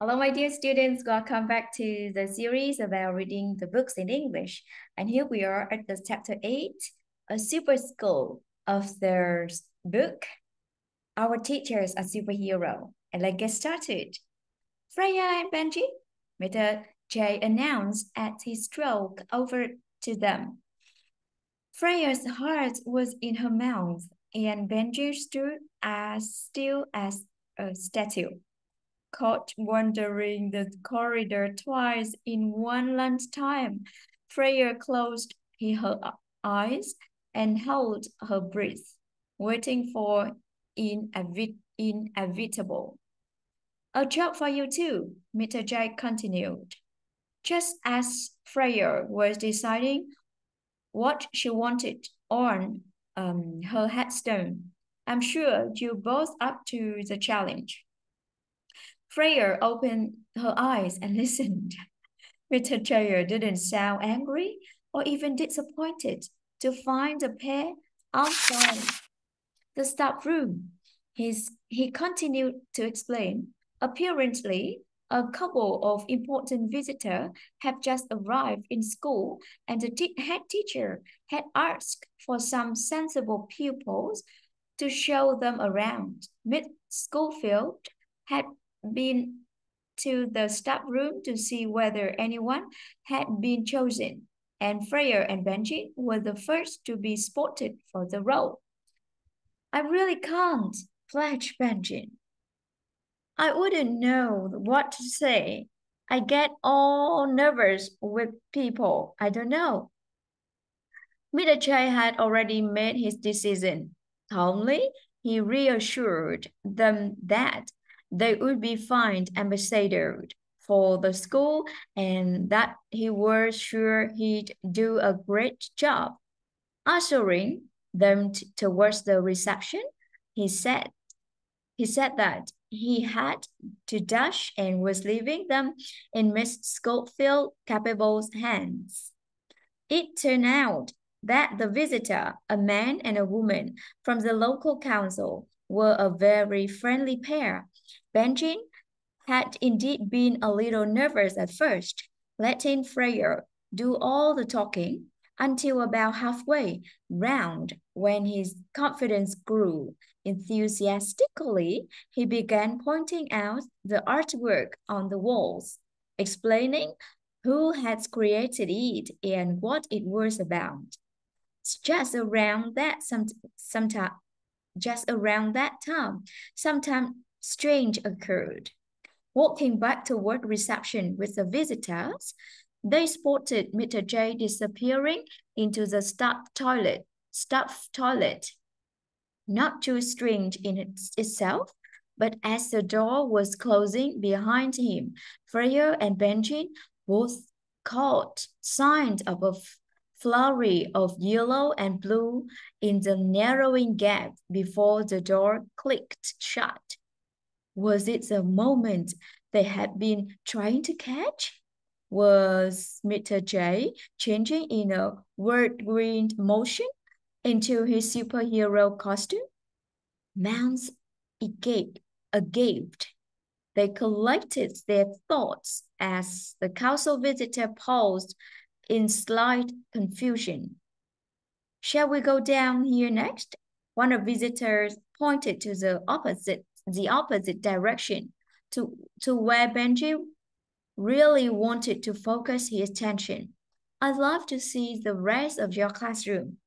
Hello, my dear students. Welcome back to the series about reading the books in English. And here we are at the chapter 8, a super school of the book. Our teachers are superhero. And let's get started. Freya and Benji, Mr. J announced as he strode over to them. Freya's heart was in her mouth, and Benji stood as still as a statue. Caught wandering the corridor twice in one lunchtime, Freya closed her eyes and held her breath, waiting for inevitable. A job for you too, Mr. J continued. Just as Freya was deciding what she wanted on her headstone, I'm sure you're both up to the challenge. Freya opened her eyes and listened. Mr. J didn't sound angry or even disappointed to find the pair outside the staff room. He continued to explain. Apparently, a couple of important visitors have just arrived in school, and the head teacher had asked for some sensible pupils to show them around. Miss Schofield had been to the staff room to see whether anyone had been chosen, and Freya and Benji were the first to be spotted for the role. I really can't, flashed Benji. I wouldn't know what to say. I get all nervous with people I don't know. Mr. J had already made his decision. Calmly, he reassured them that they would be fine ambassadors for the school and that he was sure he'd do a great job. Ushering them towards the reception, he said that he had to dash and was leaving them in Miss Schofield Capable's hands. It turned out that the visitor, a man and a woman from the local council, were a very friendly pair. Benjamin had indeed been a little nervous at first, letting Freya do all the talking until about halfway round when his confidence grew. Enthusiastically, he began pointing out the artwork on the walls, explaining who had created it and what it was about. Just around that time, something strange occurred. Walking back toward reception with the visitors, they spotted Mr. J disappearing into the staff toilet. Not too strange in itself, but as the door was closing behind him, Freya and Benji both caught sight of a flurry of yellow and blue in the narrowing gap before the door clicked shut. Was it the moment they had been trying to catch? Was Mr. J changing in a whirlwind motion into his superhero costume? Mouths agape. They collected their thoughts as the council visitor paused in slight confusion. Shall we go down here next? One of the visitors pointed to the opposite direction, to where Benji really wanted to focus his attention. I'd love to see the rest of your classroom.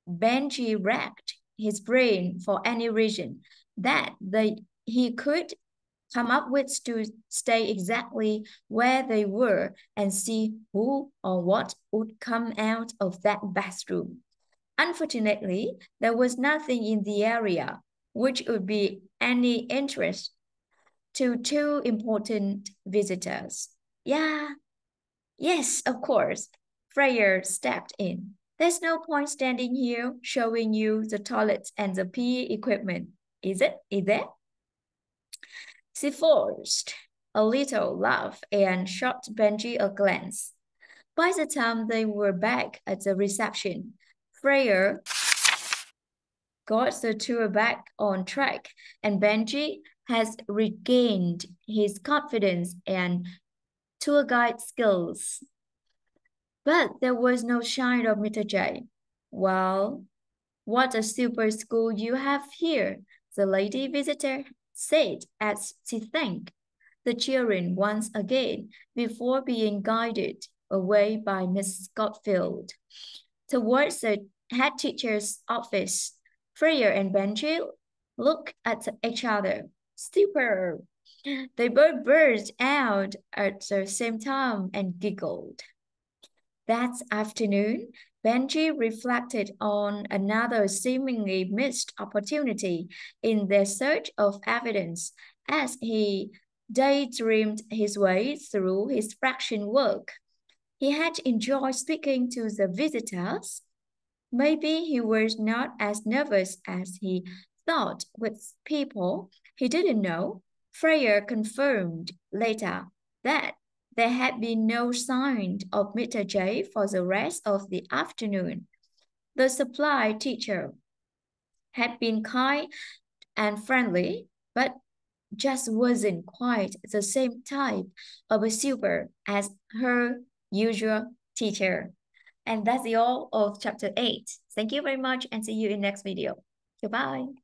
Benji racked his brain for any reason that he could come up with to stay exactly where they were and see who or what would come out of that bathroom. Unfortunately, there was nothing in the area which would be any interest to two important visitors. Yes, of course. Freya stepped in. There's no point standing here showing you the toilets and the PE equipment, is it? Is there? She forced a little laugh and shot Benji a glance. By the time they were back at the reception, Freya got the tour back on track, and Benji has regained his confidence and tour guide skills. But there was no sign of Mr. J. Well, what a super school you have here, the lady visitor said as she thanked the children once again before being guided away by Miss Scotfield. Towards the head teacher's office, Freya and Benji looked at each other. Superb! They both burst out at the same time and giggled. That afternoon, Benji reflected on another seemingly missed opportunity in their search of evidence as he daydreamed his way through his fraction work. He had enjoyed speaking to the visitors. Maybe he was not as nervous as he thought with people he didn't know. Freya confirmed later that there had been no sign of Mr. J for the rest of the afternoon. The supply teacher had been kind and friendly, but just wasn't quite the same type of a super as her usual teacher. And that's the all of chapter 8. Thank you very much and see you in next video. Goodbye.